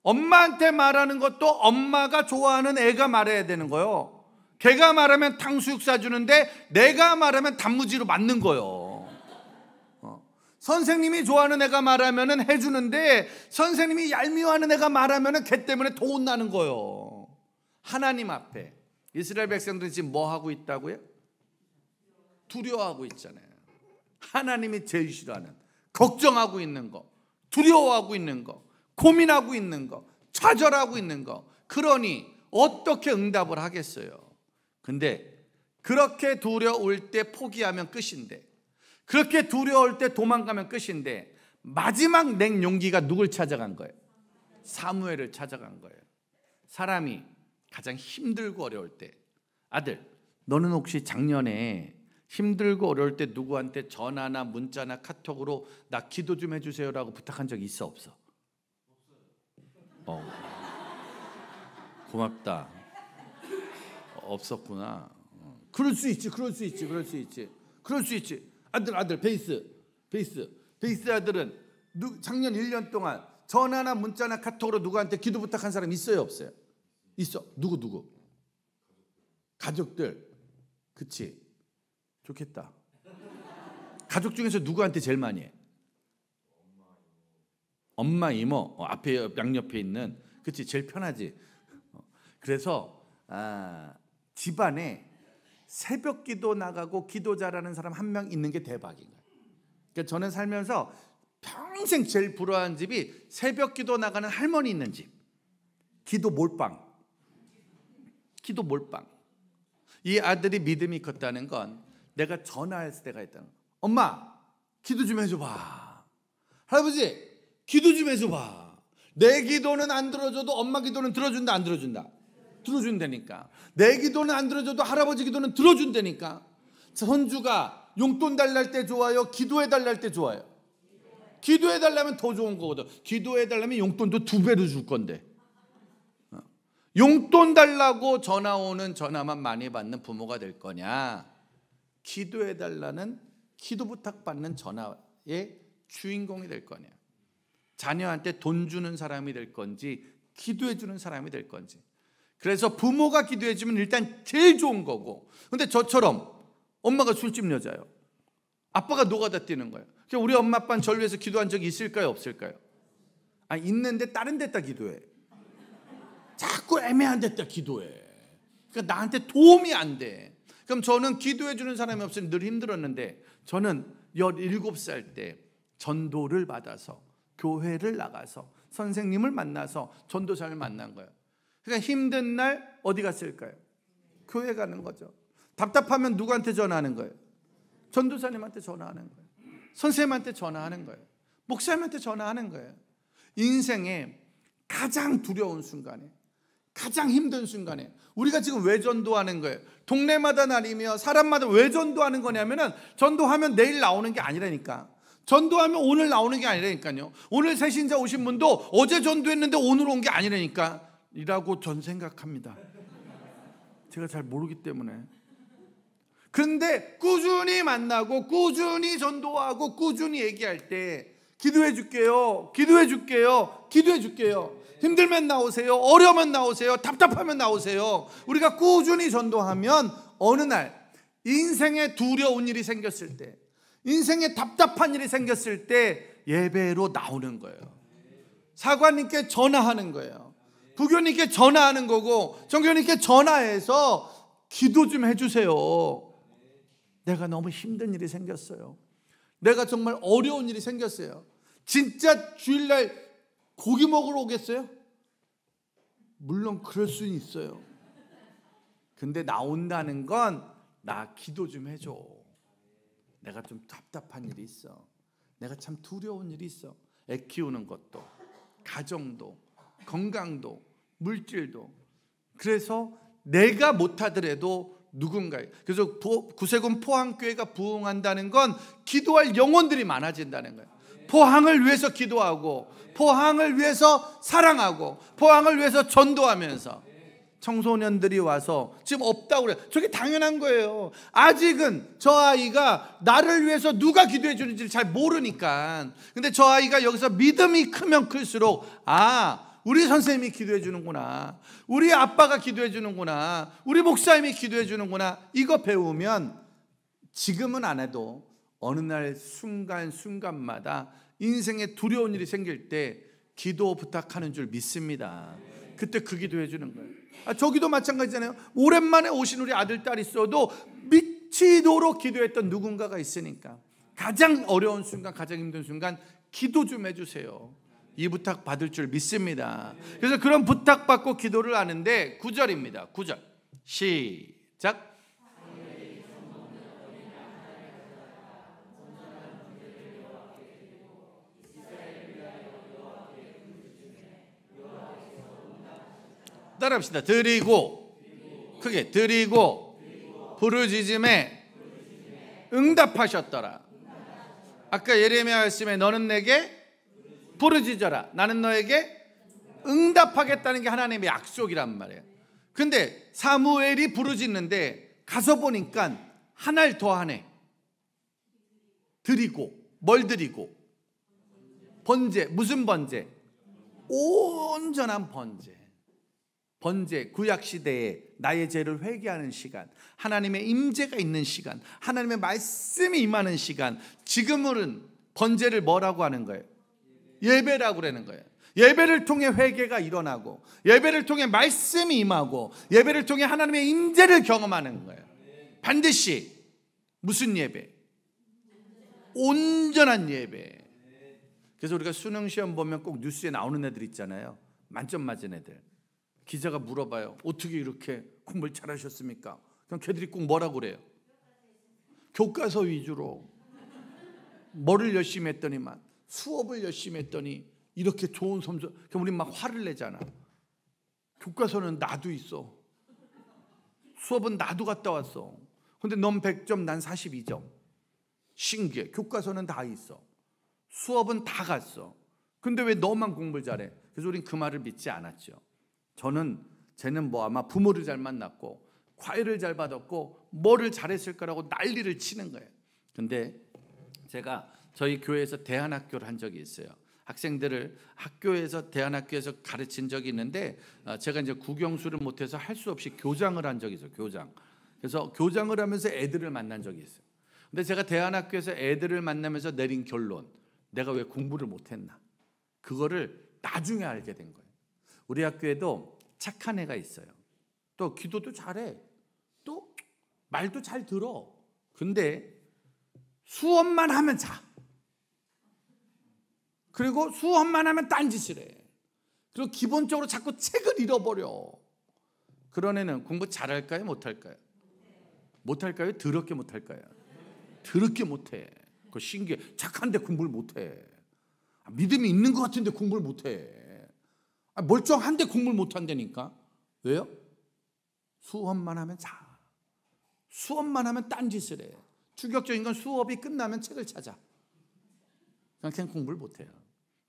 엄마한테 말하는 것도 엄마가 좋아하는 애가 말해야 되는 거요. 걔가 말하면 탕수육 사주는데 내가 말하면 단무지로 맞는 거요. 선생님이 좋아하는 애가 말하면 해주는데 선생님이 얄미워하는 애가 말하면 걔 때문에 더 혼나는 거요. 하나님 앞에 이스라엘 백성들이 지금 뭐 하고 있다고요? 두려워하고 있잖아요. 하나님이 제일 싫어하는, 걱정하고 있는 거, 두려워하고 있는 거, 고민하고 있는 거, 좌절하고 있는 거. 그러니 어떻게 응답을 하겠어요? 근데 그렇게 두려울 때 포기하면 끝인데, 그렇게 두려울 때 도망가면 끝인데, 마지막 낸 용기가 누굴 찾아간 거예요? 사무엘을 찾아간 거예요. 사람이 가장 힘들고 어려울 때, 아들, 너는 혹시 작년에 힘들고 어려울 때 누구한테 전화나 문자나 카톡으로 나 기도 좀 해주세요라고 부탁한 적 있어 없어? 고맙다. 없었구나. 그럴 수 있지. 아들 베이스 아들은 작년 1년 동안 전화나 문자나 카톡으로 누구한테 기도 부탁한 사람 있어요 없어요? 있어. 누구? 가족들. 그치? 좋겠다. 가족 중에서 누구한테 제일 많이 해? 엄마, 이모. 앞에 양옆에 있는. 그치? 제일 편하지. 그래서 집안에 새벽 기도 나가고 기도 잘하는 사람 한 명 있는 게 대박인 거예요. 그러니까 저는 살면서 평생 제일 부러워하는 집이 새벽 기도 나가는 할머니 있는 집. 기도 몰빵. 이 아들이 믿음이 컸다는 건 내가 전화했을 때가 있다는 거예요. 엄마, 기도 좀 해줘봐. 할아버지, 기도 좀 해줘봐. 내 기도는 안 들어줘도 엄마 기도는 들어준다 안 들어준다? 들어준다니까. 내 기도는 안 들어줘도 할아버지 기도는 들어준다니까. 손주가 용돈 달랄 때 좋아요? 기도해 달랄 때 좋아요? 기도해 달라면 더 좋은 거거든. 기도해 달라면 용돈도 2배로 줄 건데. 용돈 달라고 전화 오는 전화만 많이 받는 부모가 될 거냐, 기도해 달라는 기도 부탁받는 전화의 주인공이 될 거냐, 자녀한테 돈 주는 사람이 될 건지 기도해 주는 사람이 될 건지. 그래서 부모가 기도해 주면 일단 제일 좋은 거고, 근데 저처럼 엄마가 술집 여자예요. 아빠가 노가다 뛰는 거예요. 우리 엄마 아빠는 저를 위해서 기도한 적이 있을까요 없을까요? 있는데 다른 데다 기도해. 자꾸 애매한 데다 기도해. 그러니까 나한테 도움이 안 돼. 그럼 저는 기도해 주는 사람이 없으니 늘 힘들었는데, 저는 17살 때 전도를 받아서 교회를 나가서 선생님을 만나서 전도사를 만난 거예요. 그러니까 힘든 날 어디 갔을까요? 교회 가는 거죠. 답답하면 누구한테 전화하는 거예요? 전도사님한테 전화하는 거예요. 선생님한테 전화하는 거예요. 목사님한테 전화하는 거예요. 인생의 가장 두려운 순간에, 가장 힘든 순간에 우리가 지금 왜 전도하는 거예요? 동네마다 다니며 사람마다 왜 전도하는 거냐면은, 전도하면 내일 나오는 게 아니라니까. 전도하면 오늘 나오는 게 아니라니까요. 오늘 새신자 오신 분도 어제 전도했는데 오늘 온 게 아니라니까 이라고 전 생각합니다. 제가 잘 모르기 때문에. 그런데 꾸준히 만나고 꾸준히 전도하고 꾸준히 얘기할 때, 기도해 줄게요, 기도해 줄게요, 기도해 줄게요. 힘들면 나오세요, 어려우면 나오세요, 답답하면 나오세요. 우리가 꾸준히 전도하면 어느 날 인생에 두려운 일이 생겼을 때, 인생에 답답한 일이 생겼을 때 예배로 나오는 거예요. 사관님께 전화하는 거예요. 부교님께 전화하는 거고, 정교님께 전화해서 기도 좀 해주세요. 내가 너무 힘든 일이 생겼어요. 내가 정말 어려운 일이 생겼어요. 진짜 주일날 고기 먹으러 오겠어요? 물론 그럴 수는 있어요. 근데 나온다는 건, 나 기도 좀 해줘. 내가 좀 답답한 일이 있어. 내가 참 두려운 일이 있어. 애 키우는 것도, 가정도, 건강도, 물질도. 그래서 내가 못하더라도 누군가에, 그래서 구세군 포항교회가 부흥한다는 건 기도할 영혼들이 많아진다는 거예요. 포항을 위해서 기도하고, 포항을 위해서 사랑하고, 포항을 위해서 전도하면서. 청소년들이 와서 지금 없다고 그래. 저게 당연한 거예요. 아직은 저 아이가 나를 위해서 누가 기도해 주는지를 잘 모르니까. 근데 저 아이가 여기서 믿음이 크면 클수록 우리 선생님이 기도해 주는구나, 우리 아빠가 기도해 주는구나, 우리 목사님이 기도해 주는구나, 이거 배우면 지금은 안 해도 어느 날 순간순간마다 인생에 두려운 일이 생길 때 기도 부탁하는 줄 믿습니다. 그때 그 기도해 주는 거예요. 저기도 마찬가지잖아요. 오랜만에 오신 우리 아들, 딸 있어도 미치도록 기도했던 누군가가 있으니까 가장 어려운 순간, 가장 힘든 순간 기도 좀 해주세요. 이 부탁 받을 줄 믿습니다. 그래서 그런 부탁 받고 기도를 하는데 9절입니다. 9절 시작. 따라합시다. 드리고, 크게 드리고 부르짖음에 응답하셨더라. 아까 예레미야 말씀에 너는 내게 부르짖어라, 나는 너에게 응답하겠다는 게 하나님의 약속이란 말이에요. 근데 사무엘이 부르짖는데 가서 보니까 하나를 더 하네. 드리고, 뭘 드리고? 번제. 무슨 번제? 온전한 번제. 번제, 구약시대에 나의 죄를 회개하는 시간, 하나님의 임재가 있는 시간, 하나님의 말씀이 임하는 시간. 지금은 번제를 뭐라고 하는 거예요? 예배라고 그러는 거예요. 예배를 통해 회개가 일어나고, 예배를 통해 말씀이 임하고, 예배를 통해 하나님의 임재를 경험하는 거예요. 반드시 무슨 예배? 온전한 예배. 그래서 우리가 수능시험 보면 꼭 뉴스에 나오는 애들 있잖아요. 만점 맞은 애들. 기자가 물어봐요. 어떻게 이렇게 공부를 잘하셨습니까? 그럼 걔들이 꼭 뭐라고 그래요? 교과서 위주로. 뭐를 열심히 했더니만, 수업을 열심히 했더니 이렇게 좋은 점수. 그럼 우리 막 화를 내잖아. 교과서는 나도 있어, 수업은 나도 갔다 왔어. 근데 넌 100점, 난 42점. 신기해. 교과서는 다 있어, 수업은 다 갔어. 근데 왜 너만 공부를 잘해? 그래서 우린 그 말을 믿지 않았죠. 쟤는 뭐 아마 부모를 잘 만났고 과외를 잘 받았고 뭐를 잘했을 거라고 난리를 치는 거예요. 근데 제가 저희 교회에서 대안학교를 한 적이 있어요. 학생들을 학교에서, 대안학교에서 가르친 적이 있는데, 제가 이제 국영수를 못해서 할 수 없이 교장을 한 적이 있어요. 교장. 그래서 교장을 하면서 애들을 만난 적이 있어요. 근데 제가 대안학교에서 애들을 만나면서 내린 결론, 내가 왜 공부를 못했나, 그거를 나중에 알게 된 거예요. 우리 학교에도 착한 애가 있어요. 또 기도도 잘해, 또 말도 잘 들어. 근데 수업만 하면 자. 그리고 수업만 하면 딴짓을 해. 그리고 기본적으로 자꾸 책을 잃어버려. 그런 애는 공부 잘할까요, 못할까요? 못할까요? 더럽게 못할까요? 더럽게 못해. 그거 신기해. 착한데 공부를 못해. 믿음이 있는 것 같은데 공부를 못해. 멀쩡한데 공부를 못한다니까. 왜요? 수업만 하면 자. 수업만 하면 딴짓을 해. 충격적인 건 수업이 끝나면 책을 찾아. 그냥 공부를 못해요.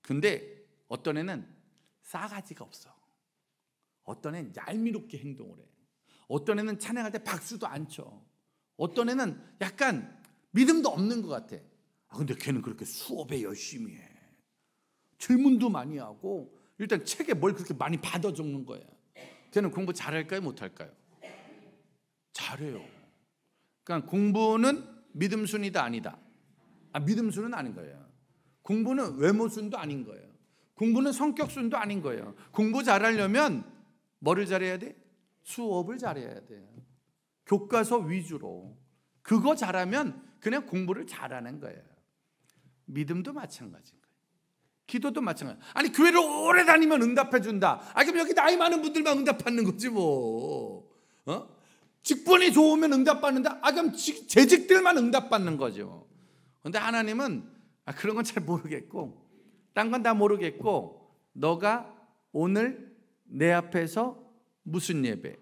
근데 어떤 애는 싸가지가 없어. 어떤 애는 얄미롭게 행동을 해. 어떤 애는 찬양할 때 박수도 안 쳐. 어떤 애는 약간 믿음도 없는 것 같아. 근데 걔는 그렇게 수업에 열심히 해. 질문도 많이 하고 일단 책에 뭘 그렇게 많이 받아 적는 거야. 걔는 공부 잘할까요, 못할까요? 잘해요. 그러니까 공부는 믿음 순이다, 아니다? 믿음 순은 아닌 거예요. 공부는 외모 순도 아닌 거예요. 공부는 성격 순도 아닌 거예요. 공부 잘하려면 뭐를 잘해야 돼? 수업을 잘해야 돼요. 교과서 위주로. 그거 잘하면 그냥 공부를 잘하는 거예요. 믿음도 마찬가지인 거예요. 기도도 마찬가지. 아니 교회를 오래 다니면 응답해 준다. 그럼 여기 나이 많은 분들만 응답받는 거지 뭐. 직분이 좋으면 응답받는다. 그럼 재직들만 응답받는 거죠. 그런데 하나님은 그런 건 잘 모르겠고 딴 건 다 모르겠고, 너가 오늘 내 앞에서 무슨 예배?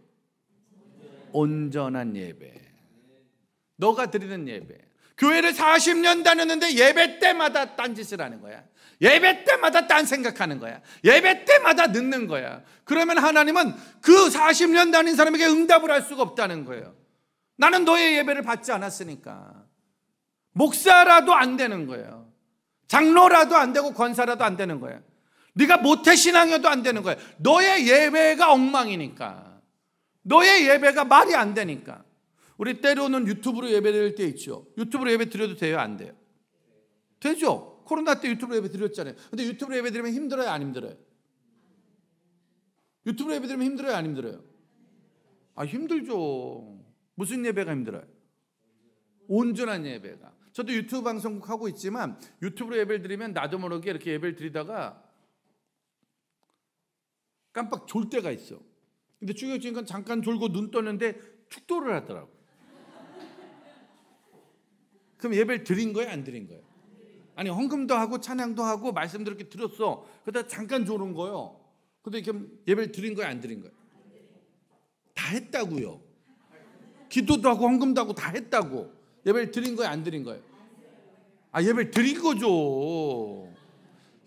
온전한 예배. 너가 드리는 예배. 교회를 40년 다녔는데 예배 때마다 딴짓을 하는 거야. 예배 때마다 딴 생각하는 거야. 예배 때마다 늦는 거야. 그러면 하나님은 그 40년 다닌 사람에게 응답을 할 수가 없다는 거예요. 나는 너의 예배를 받지 않았으니까. 목사라도 안 되는 거예요. 장로라도 안 되고 권사라도 안 되는 거예요. 네가 모태신앙이어도 안 되는 거예요. 너의 예배가 엉망이니까. 너의 예배가 말이 안 되니까. 우리 때로는 유튜브로 예배 드릴 때 있죠. 유튜브로 예배 드려도 돼요? 안 돼요? 되죠. 코로나 때 유튜브로 예배 드렸잖아요. 근데 유튜브로 예배 드리면 힘들어요? 안 힘들어요? 유튜브로 예배 드리면 힘들어요? 안 힘들어요? 아, 힘들죠. 무슨 예배가 힘들어요? 온전한 예배가. 저도 유튜브 방송국 하고 있지만 유튜브로 예배를 드리면 나도 모르게 이렇게 예배를 드리다가 깜빡 졸 때가 있어. 근데 주교님은 잠깐 졸고 눈 떴는데 축도를 하더라고. 그럼 예배를 드린 거예요? 안 드린 거예요? 아니, 헌금도 하고 찬양도 하고 말씀도 이렇게 들었어. 그러다 잠깐 졸은 거예요. 근데 이렇게 예배를 드린 거예요? 안 드린 거예요? 다 했다고요. 기도도 하고 헌금도 하고 다 했다고. 예배를 드린 거예요? 안 드린 거예요? 아, 예배를 드린 거죠.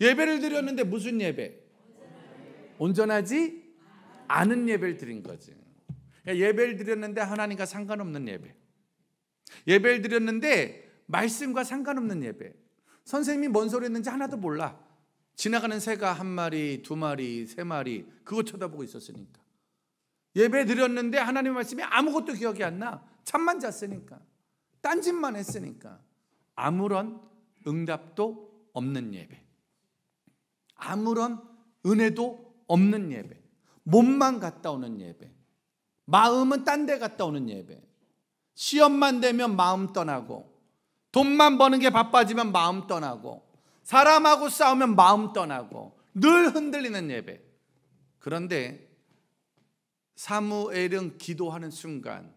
예배를 드렸는데 무슨 예배? 온전하지 않은 예배를 드린 거지. 예배를 드렸는데 하나님과 상관없는 예배. 예배를 드렸는데 말씀과 상관없는 예배. 선생님이 뭔 소리 했는지 하나도 몰라. 지나가는 새가 1마리, 2마리, 3마리 그거 쳐다보고 있었으니까. 예배 드렸는데 하나님의 말씀이 아무것도 기억이 안 나. 잠만 잤으니까. 딴짓만 했으니까. 아무런 응답도 없는 예배. 아무런 은혜도 없는 예배. 몸만 갔다 오는 예배. 마음은 딴 데 갔다 오는 예배. 시험만 되면 마음 떠나고, 돈만 버는 게 바빠지면 마음 떠나고, 사람하고 싸우면 마음 떠나고, 늘 흔들리는 예배. 그런데 사무엘은 기도하는 순간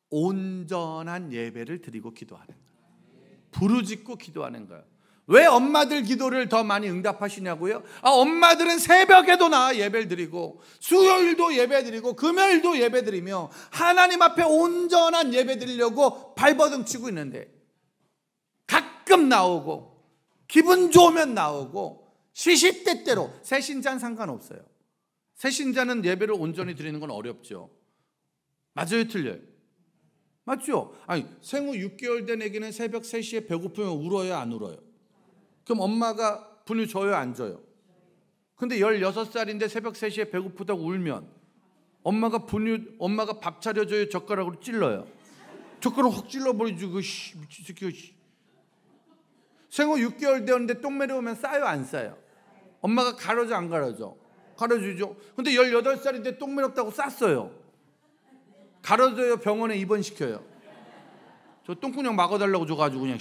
온전한 예배를 드리고 기도하는 거예요. 부르짖고 기도하는 거예요. 왜 엄마들 기도를 더 많이 응답하시냐고요? 엄마들은 새벽에도 나와 예배를 드리고 수요일도 예배 드리고 금요일도 예배 드리며 하나님 앞에 온전한 예배 드리려고 발버둥 치고 있는데, 가끔 나오고 기분 좋으면 나오고 시시때때로. 새신자는 상관없어요. 새신자는 예배를 온전히 드리는 건 어렵죠. 맞아요? 틀려요? 맞죠? 아니, 생후 6개월 된 애기는 새벽 3시에 배고프면 울어요? 안 울어요? 그럼 엄마가 분유 줘요? 안 줘요? 근데 16살인데 새벽 3시에 배고프다고 울면 엄마가 밥 차려줘요? 젓가락으로 찔러요? 젓가락 확 찔러버리지. 미친 새끼. 생후 6개월 되었는데 똥 매려오면 싸요? 안 싸요? 엄마가 가려줘? 안 가려줘? 가려주죠. 근데 18살인데 똥 매렵다고 쌌어요. 가려줘요? 병원에 입원시켜요? 저 똥구녕 막아달라고 줘가지고 그냥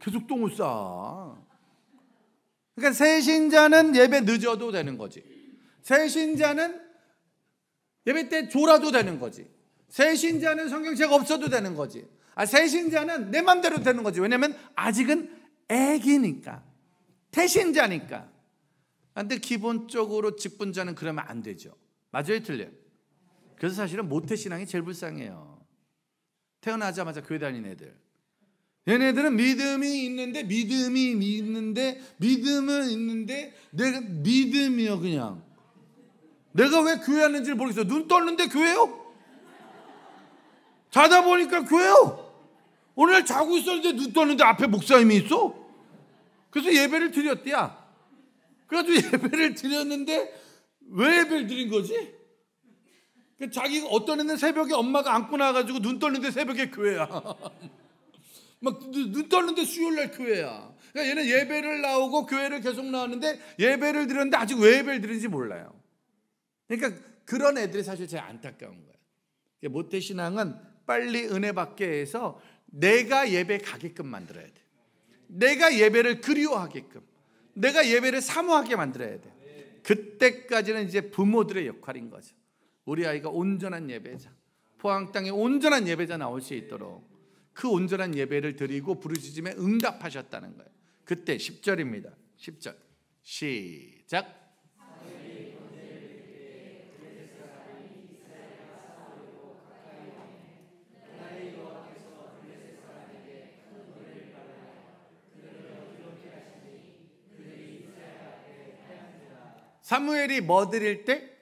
계속 똥을 싸. 그러니까 새신자는 예배 늦어도 되는 거지. 새신자는 예배 때 졸아도 되는 거지. 새신자는 성경책 없어도 되는 거지. 새신자는 내 맘대로 되는 거지. 왜냐하면 아직은 애기니까, 태신자니까. 근데 기본적으로 직분자는 그러면 안 되죠. 맞아요? 틀려요? 그래서 사실은 모태신앙이 제일 불쌍해요. 태어나자마자 교회 다니는 애들. 얘네들은 믿음은 있는데 내가 믿음이요. 그냥 내가 왜 교회 왔는지를 모르겠어. 눈 떴는데 교회요? 자다 보니까 교회요? 오늘 자고 있었는데 눈 떴는데 앞에 목사님이 있어? 그래서 예배를 드렸대야. 그래가지고 예배를 드렸는데 왜 예배를 드린 거지? 자기가 어떤 애는 새벽에 엄마가 안고 나와가지고 눈 떴는데 새벽에 교회야. 막 눈 떴는데 수요일날 교회야. 그러니까 얘는 예배를 나오고 교회를 계속 나왔는데 예배를 드렸는데 아직 왜 예배를 드리는지 몰라요. 그러니까 그런 애들이 사실 제일 안타까운 거예요. 모태신앙은 빨리 은혜 받게 해서 내가 예배 가게끔 만들어야 돼. 내가 예배를 그리워하게끔, 내가 예배를 사모하게 만들어야 돼. 그때까지는 이제 부모들의 역할인 거죠. 우리 아이가 온전한 예배자, 포항 땅에 온전한 예배자 나올 수 있도록 그 온전한 예배를 드리고 부르짖음에 응답하셨다는 거예요. 그때 10절입니다. 10절 시작. 사무엘이 뭐 드릴 때?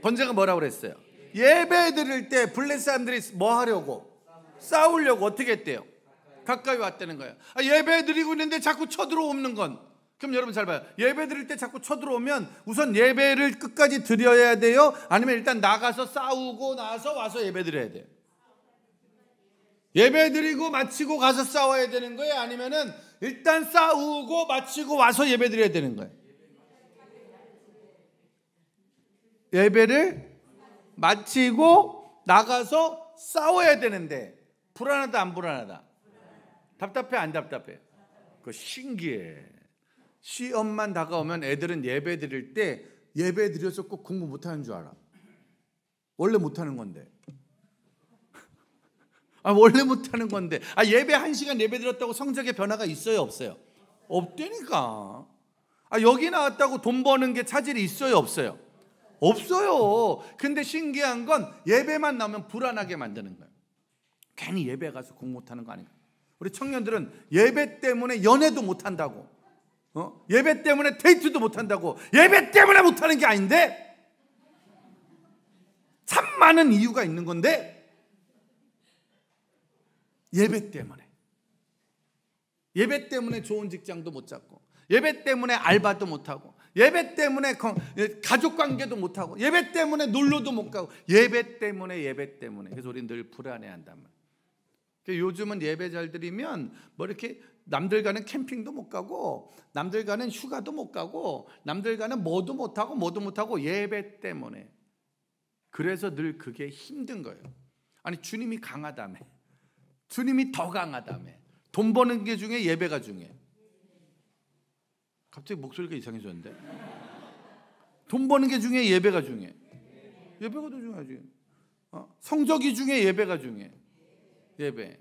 번제가 뭐라고 그랬어요? 예배 드릴 때 블레 사람들이 뭐 하려고? 싸우려고. 어떻게 했대요? 가까이 왔다는 거예요. 예배 드리고 있는데 자꾸 쳐들어오는 건, 그럼 여러분 잘 봐요. 예배 드릴 때 자꾸 쳐들어오면 우선 예배를 끝까지 드려야 돼요? 아니면 일단 나가서 싸우고 나서 와서 예배 드려야 돼요? 예배 드리고 마치고 가서 싸워야 되는 거예요? 아니면은 일단 싸우고 마치고 와서 예배 드려야 되는 거예요? 예배를 마치고 나가서 싸워야 되는데 불안하다 안 불안하다? 답답해 안 답답해? 그거 신기해. 시험만 다가오면 애들은 예배 드릴 때 예배 드려서 꼭 공부 못하는 줄 알아. 원래 못하는 건데. 원래 못하는 건데. 예배 1시간 예배 드렸다고 성적에 변화가 있어요 없어요? 없다니까. 여기 나왔다고 돈 버는 게 차질이 있어요 없어요? 없어요. 근데 신기한 건 예배만 나오면 불안하게 만드는 거예요. 괜히 예배 가서 공부 못하는 거 아닌가? 우리 청년들은 예배 때문에 연애도 못한다고, 예배 때문에 데이트도 못한다고. 예배 때문에 못하는 게 아닌데 참 많은 이유가 있는 건데 예배 때문에 좋은 직장도 못 잡고, 예배 때문에 알바도 못하고, 예배 때문에 가족관계도 못하고, 예배 때문에 놀러도 못 가고, 예배 때문에. 그래서 우리는 늘 불안해한단 말이에요. 요즘은 예배 잘 드리면 뭐 이렇게 남들 가는 캠핑도 못 가고, 남들 가는 휴가도 못 가고, 남들 가는 뭐도 못하고 예배 때문에. 그래서 늘 그게 힘든 거예요. 주님이 강하다며, 주님이 더 강하다며. 돈 버는 게 중에 예배가 중요해. 갑자기 목소리가 이상해졌는데? 돈 버는 게 중에 예배가 중요해. 예배가 더 중요하지. 성적이 중에 예배가 중요해. 예배.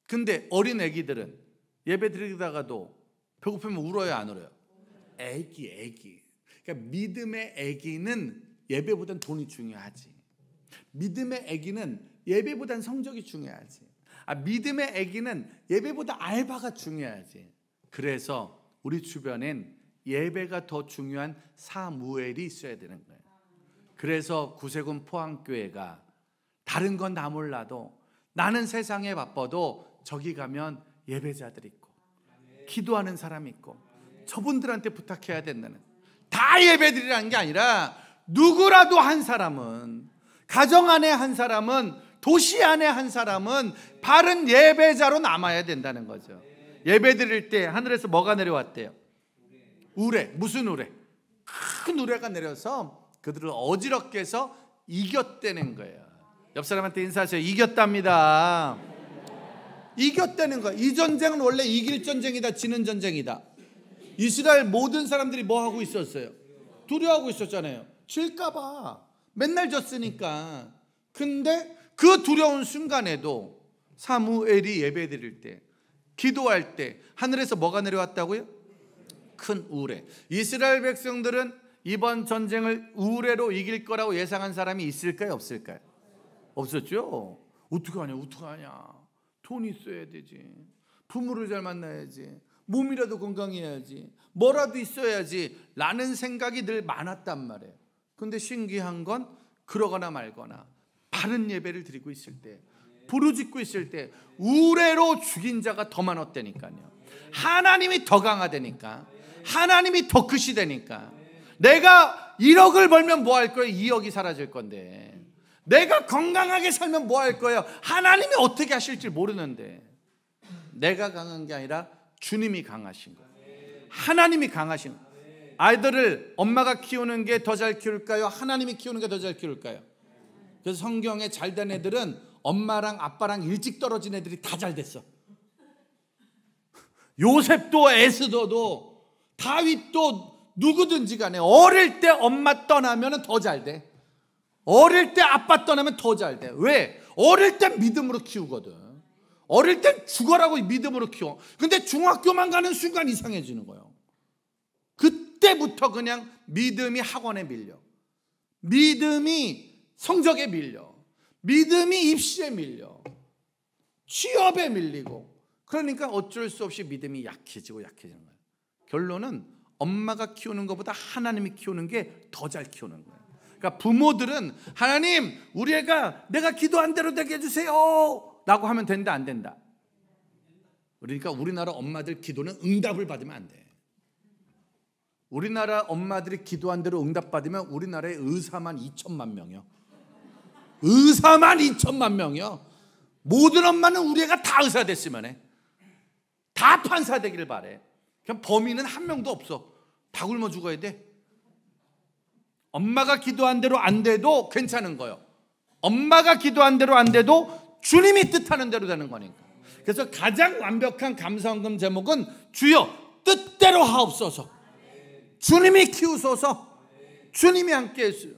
근데 어린 애기들은 예배 드리다가도 배고프면 울어요 안 울어요? 애기. 그러니까 믿음의 애기는 예배보단 돈이 중요하지. 믿음의 애기는 예배보단 성적이 중요하지. 믿음의 애기는 예배보다 알바가 중요하지. 그래서 우리 주변엔 예배가 더 중요한 사무엘이 있어야 되는 거예요. 그래서 구세군 포항교회가 다른 건 다 몰라도 나는 세상에 바빠도 저기 가면 예배자들 있고 기도하는 사람이 있고 저분들한테 부탁해야 된다는, 다 예배드리라는 게 아니라 누구라도 한 사람은, 가정 안에 한 사람은, 도시 안에 한 사람은 바른 예배자로 남아야 된다는 거죠. 예배 드릴 때 하늘에서 뭐가 내려왔대요? 우레. 무슨 우레? 큰 우레가 내려서 그들을 어지럽게 해서 이겼다는 거예요. 옆 사람한테 인사하세요. 이겼답니다. 이겼다는 거예요. 이 전쟁은 원래 이길 전쟁이다, 지는 전쟁이다. 이스라엘 모든 사람들이 뭐 하고 있었어요? 두려워하고 있었잖아요. 질까봐. 맨날 졌으니까. 근데 그 두려운 순간에도 사무엘이 예배 드릴 때, 기도할 때 하늘에서 뭐가 내려왔다고요? 큰 우레. 이스라엘 백성들은 이번 전쟁을 우레로 이길 거라고 예상한 사람이 있을까요 없을까요? 없었죠. 어떡하냐. 돈이 있어야 되지. 부모를 잘 만나야지. 몸이라도 건강해야지. 뭐라도 있어야지 라는 생각이 늘 많았단 말이에요. 근데 신기한 건 그러거나 말거나 바른 예배를 드리고 있을 때, 부르짖고 있을 때 우레로 죽인 자가 더 많았다니까요. 하나님이 더 강하다니까. 하나님이 더 크시다니까. 내가 1억을 벌면 뭐 할 거예요? 2억이 사라질 건데. 내가 건강하게 살면 뭐 할 거예요? 하나님이 어떻게 하실지 모르는데. 내가 강한 게 아니라 주님이 강하신 거예요. 하나님이 강하신 거예요. 아이들을 엄마가 키우는 게 더 잘 키울까요? 하나님이 키우는 게 더 잘 키울까요? 그래서 성경에 잘된 애들은 엄마랑 아빠랑 일찍 떨어진 애들이 다 잘 됐어. 요셉도 에스더도 다윗도 누구든지 간에 어릴 때 엄마 떠나면 더 잘 돼. 어릴 때 아빠 떠나면 더 잘 돼. 왜? 어릴 때 믿음으로 키우거든. 어릴 땐 죽어라고 믿음으로 키워. 근데 중학교만 가는 순간 이상해지는 거예요. 그때부터 그냥 믿음이 학원에 밀려, 믿음이 성적에 밀려, 믿음이 입시에 밀려, 취업에 밀리고. 그러니까 어쩔 수 없이 믿음이 약해지는 거예요. 결론은 엄마가 키우는 것보다 하나님이 키우는 게 더 잘 키우는 거예요. 그러니까 부모들은 하나님 우리 애가 내가 기도한 대로 되게 해주세요 라고 하면 된다 안 된다? 그러니까 우리나라 엄마들 기도는 응답을 받으면 안 돼. 우리나라 엄마들이 기도한 대로 응답받으면 우리나라의 의사만 2천만 명이요. 의사만 2천만 명이요. 모든 엄마는 우리 애가 다 의사 됐으면 해. 다 판사 되기를 바래. 그냥 범인은 한 명도 없어. 다 굶어 죽어야 돼. 엄마가 기도한 대로 안 돼도 괜찮은 거예요. 엄마가 기도한 대로 안 돼도 주님이 뜻하는 대로 되는 거니까. 그래서 가장 완벽한 감사헌금 제목은 주여 뜻대로 하옵소서. 주님이 키우소서. 주님이 함께 해주세요.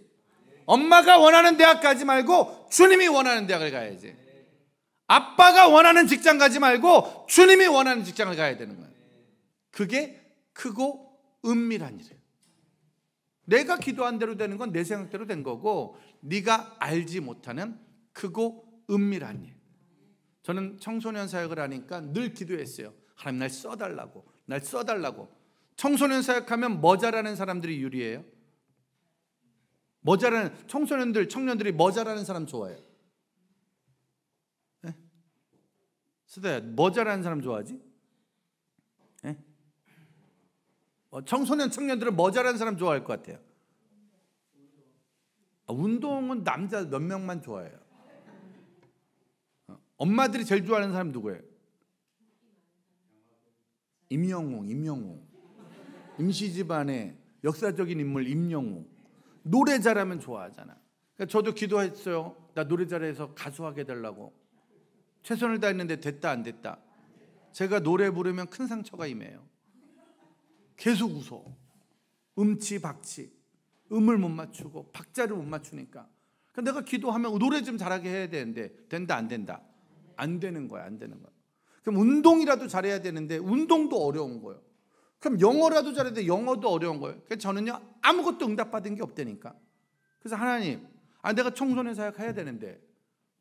엄마가 원하는 대학 가지 말고 주님이 원하는 대학을 가야지. 아빠가 원하는 직장 가지 말고 주님이 원하는 직장을 가야 되는 거예요. 그게 크고 은밀한 일이에요. 내가 기도한 대로 되는 건 내 생각대로 된 거고 네가 알지 못하는 크고 은밀한 일. 저는 청소년 사역을 하니까 늘 기도했어요. 하나님 날 써달라고, 날 써달라고. 청소년 사역하면 뭐 잘하는 사람들이 유리해요? 뭐 잘하는 청소년들, 청년들이 뭐 잘하는 사람 좋아해요? 네? 수다야, 뭐 잘하는 사람 좋아하지? 네? 청소년, 청년들은 뭐 잘하는 사람 좋아할 것 같아요? 운동은 남자 몇 명만 좋아해요. 엄마들이 제일 좋아하는 사람 누구예요? 임영웅. 임시집안의 역사적인 인물 임영웅. 노래 잘하면 좋아하잖아. 그러니까 저도 기도했어요. 나 노래 잘해서 가수 하게 되려고. 최선을 다했는데 됐다 안 됐다? 제가 노래 부르면 큰 상처가 임해요. 계속 웃어. 음치 박치. 음을 못 맞추고 박자를 못 맞추니까. 그러니까 내가 기도하면 노래 좀 잘하게 해야 되는데 된다 안 된다? 안 되는 거야. 안 되는 거야. 그럼 운동이라도 잘해야 되는데 운동도 어려운 거예요. 그럼 영어라도 잘해야 돼. 영어도 어려운 거예요. 그래서 저는요 아무것도 응답받은 게 없다니까. 그래서 하나님, 내가 청소년 사역해야 되는데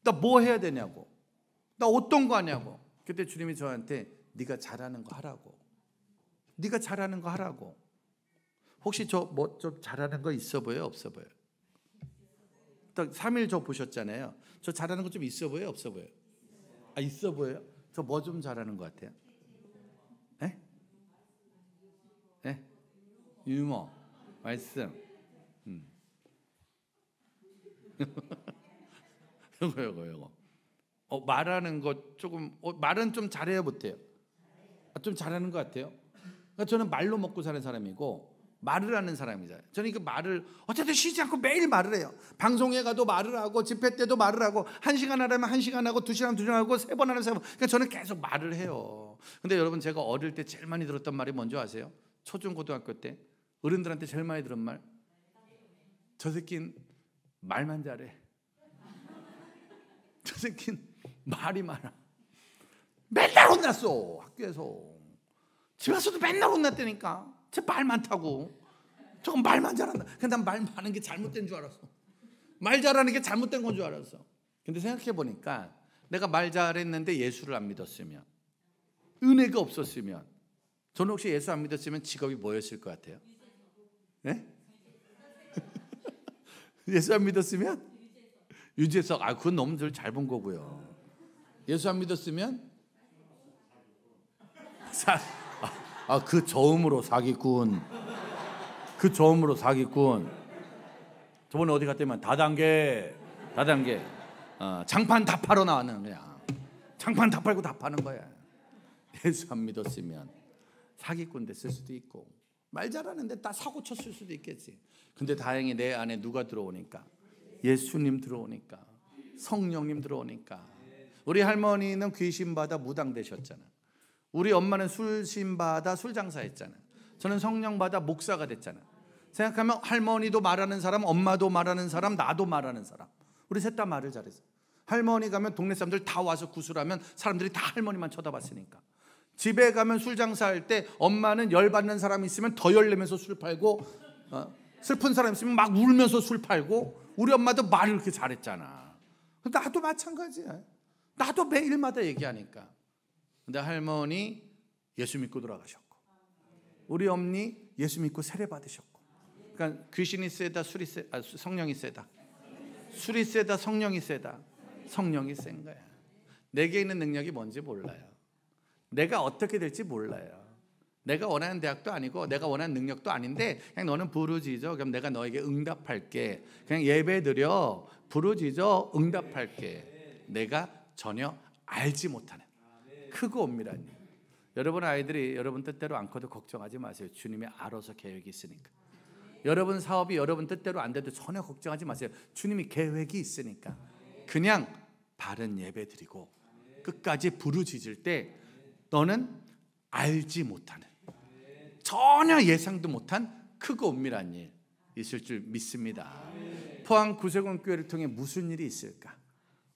나 뭐 해야 되냐고. 나 어떤 거 하냐고. 그때 주님이 저한테 네가 잘하는 거 하라고. 네가 잘하는 거 하라고. 혹시 저 뭐 좀 잘하는 거 있어 보여요? 없어 보여요? 딱 3일 저 보셨잖아요. 저 잘하는 거 좀 있어 보여요? 없어 보여요? 있어 보여요? 저 뭐 좀 잘하는 것 같아요? 네? 네? 유머, 말씀. 요거. 말하는 거 조금 말은 좀 잘해요, 못해요? 좀 잘하는 것 같아요. 그러니까 저는 말로 먹고 사는 사람이고 말을 하는 사람이잖아요. 저는 그 말을 어쨌든 쉬지 않고 매일 말을 해요. 방송에 가도 말을 하고 집회 때도 말을 하고 1시간 하려면 1시간 하고 2시간 2시간 하고 3번 하면 3번. 그러니까 저는 계속 말을 해요. 근데 여러분 제가 어릴 때 제일 많이 들었던 말이 뭔지 아세요? 초중고등학교 때 어른들한테 제일 많이 들은 말, 저 새끼는 말만 잘해. 저 새끼는 말이 많아. 맨날 혼났어. 학교에서. 집 와서도 맨날 혼났다니까. 쟤 말 많다고. 저건 말만 잘한다. 근데 난 말 많은 게 잘못된 줄 알았어. 말 잘하는 게 잘못된 건 줄 알았어. 근데 생각해 보니까 내가 말 잘했는데 예수를 안 믿었으면, 은혜가 없었으면, 저는 혹시 예수 안 믿었으면 직업이 뭐였을 것 같아요? 네? 예수 안 믿었으면? 유재석. 그건 너무 잘 본 거고요. 예수 안 믿었으면? 그 저음으로 사기꾼. 그 저음으로 사기꾼. 저번에 어디 갔더니만 다단계. 장판 다 팔어 나왔는 거야. 장판 다 팔고 다 파는 거야. 예수 안 믿었으면 사기꾼 됐을 수도 있고 말 잘하는데 다 사고 쳤을 수도 있겠지. 근데 다행히 내 안에 누가 들어오니까? 예수님 들어오니까, 성령님 들어오니까. 우리 할머니는 귀신 받아 무당 되셨잖아. 우리 엄마는 술신 받아 술장사했잖아. 저는 성령 받아 목사가 됐잖아. 생각하면 할머니도 말하는 사람, 엄마도 말하는 사람, 나도 말하는 사람. 우리 셋 다 말을 잘했어. 할머니 가면 동네 사람들 다 와서 구슬하면 사람들이 다 할머니만 쳐다봤으니까. 집에 가면 술장사할 때 엄마는 열받는 사람 있으면 더 열내면서 술 팔고, 슬픈 사람 있으면 막 울면서 술 팔고. 우리 엄마도 말을 그렇게 잘했잖아. 나도 마찬가지야. 나도 매일마다 얘기하니까. 근데 할머니 예수 믿고 돌아가셨고 우리 엄니 예수 믿고 세례 받으셨고. 그러니까 귀신이 세다, 성령이 세다. 술이 세다, 성령이 세다. 성령이 센 거야. 내게 있는 능력이 뭔지 몰라요. 내가 어떻게 될지 몰라요. 내가 원하는 대학도 아니고 내가 원하는 능력도 아닌데 그냥 너는 부르짖어. 그럼 내가 너에게 응답할게. 그냥 예배드려. 부르짖어. 응답할게. 내가 전혀 알지 못하는 크고 엄밀한 일. 여러분 아이들이 여러분 뜻대로 안 커도 걱정하지 마세요. 주님이 알아서 계획이 있으니까. 여러분 사업이 여러분 뜻대로 안 돼도 전혀 걱정하지 마세요. 주님이 계획이 있으니까. 그냥 바른 예배 드리고 끝까지 부르짖을 때 너는 알지 못하는, 전혀 예상도 못한 크고 엄밀한 일 있을 줄 믿습니다. 포항 구세군 교회를 통해 무슨 일이 있을까?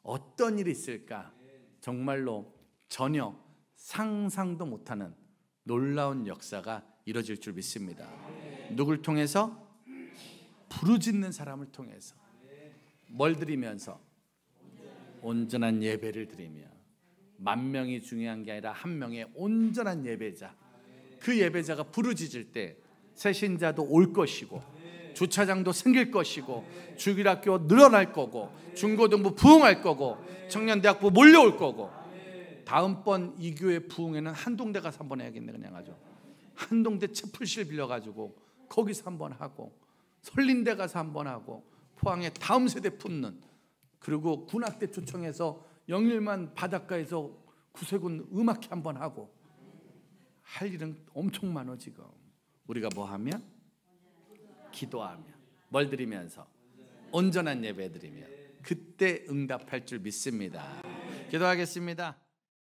어떤 일이 있을까? 정말로 전혀 상상도 못하는 놀라운 역사가 이루어질 줄 믿습니다. 누굴 통해서? 부르짖는 사람을 통해서. 뭘 드리면서? 온전한 예배를 드리며. 만 명이 중요한 게 아니라 한 명의 온전한 예배자. 그 예배자가 부르짖을 때 새신자도 올 것이고 주차장도 생길 것이고 주일학교 늘어날 거고 중고등부 부흥할 거고 청년대학부 몰려올 거고. 다음번 이 교회 부흥에는 한동대 가서 한번 해야겠네. 그냥 아주 한동대 채플실 빌려가지고 거기서 한번 하고 설린대 가서 한번 하고 포항에 다음 세대 품는, 그리고 군악대 초청해서 영일만 바닷가에서 구세군 음악회 한번 하고 할 일은 엄청 많아. 지금 우리가 뭐 하며? 기도하며. 뭘 드리면서? 온전한 예배 드리며. 그때 응답할 줄 믿습니다. 기도하겠습니다.